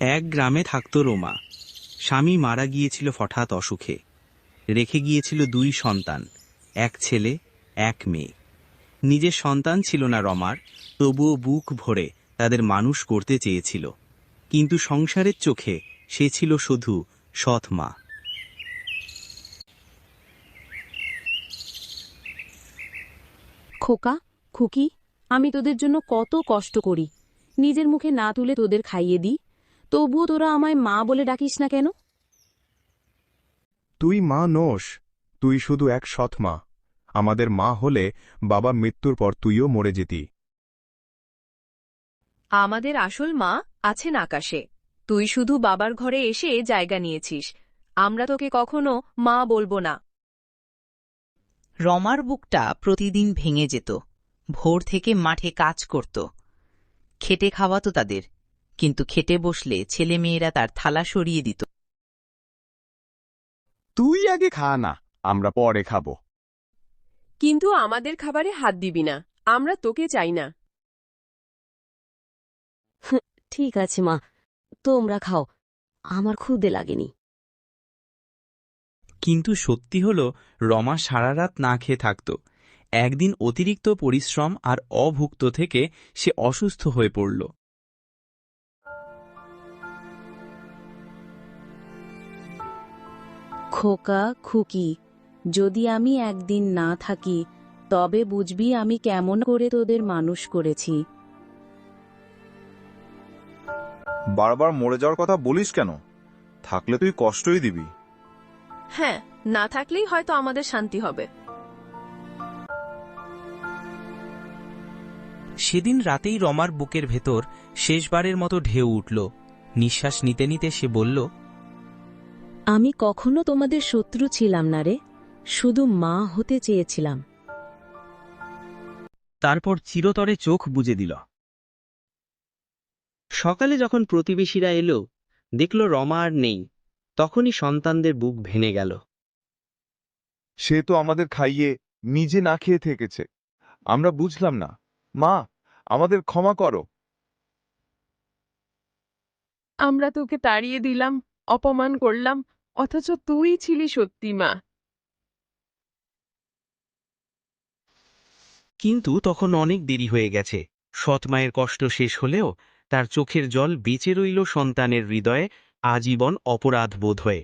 এক গ্রামে থাকত রোমা। স্বামী মারা গিয়েছিল হঠাৎ অসুখে। রেখে গিয়েছিল দুই সন্তান, এক ছেলে এক মেয়ে। নিজের সন্তান ছিল না রমার, তবুও বুক ভরে তাদের মানুষ করতে চেয়েছিল। কিন্তু সংসারের চোখে সে ছিল শুধু সৎ মা। খোকা, খুকি, আমি তোদের জন্য কত কষ্ট করি, নিজের মুখে না তুলে তোদের খাইয়ে দিই, তবুও তোরা আমায় মা বলে ডাকিস না কেন? তুই মা নোস, তুই শুধু এক সৎ মা। আমাদের মা হলে বাবা মৃত্যুর পর তুইও মরে যেতি। আমাদের আসল মা আছেন আকাশে। তুই শুধু বাবার ঘরে এসে জায়গা নিয়েছিস। আমরা তোকে কখনো মা বলবো না। রমার বুকটা প্রতিদিন ভেঙে যেত। ভোর থেকে মাঠে কাজ করত, খেটে খাওয়াতো তাদের, কিন্তু খেটে বসলে ছেলেমেয়েরা তার থালা সরিয়ে দিত। তুই আগে খা না, আমরা পরে খাবো। কিন্তু আমাদের খাবারে হাত দিবি না, আমরা তোকে চাই না। ঠিক আছে মা, তোমরা খাও, আমার ক্ষুদে লাগেনি। কিন্তু সত্যি হলো, রমা সারা রাত না খেয়ে থাকত। একদিন অতিরিক্ত পরিশ্রম আর অভুক্ত থেকে সে অসুস্থ হয়ে পড়ল। খোকা, খুকি, যদি আমি একদিন না থাকি তবে বুঝবি আমি কেমন করে তোদের মানুষ করেছি। বারবার মরে যাওয়ার কথা বলিস কেন? থাকলে তুই কষ্টই দিবি। হ্যাঁ, না থাকলেই হয়তো আমাদের শান্তি হবে। সেদিন রাতেই রমার বুকের ভেতর শেষবারের মতো ঢেউ উঠল। নিঃশ্বাস নিতে নিতে সে বলল, আমি কখনো তোমাদের শত্রু ছিলাম না রে, শুধু মা হতে চেয়েছিলাম। তারপর চিরতরে চোখ বুজে দিল। সকালে যখন প্রতিবেশীরা এলো, দেখল রমা আর নেই। তখনই সন্তানদের বুক ভেঙে গেল। সে তো আমাদের খাইয়ে নিজে না খেয়ে থেকেছে। আমরা বুঝলাম না। মা, আমাদের ক্ষমা করো। আমরা তোকে তাড়িয়ে দিলাম, অপমান করলাম, অথচ তুই ছিলি সত্যি মা। কিন্তু তখন অনেক দেরি হয়ে গেছে। সৎ মায়ের কষ্ট শেষ হলেও তার চোখের জল বেঁচে রইল সন্তানের হৃদয়ে আজীবন অপরাধ বোধ হয়ে।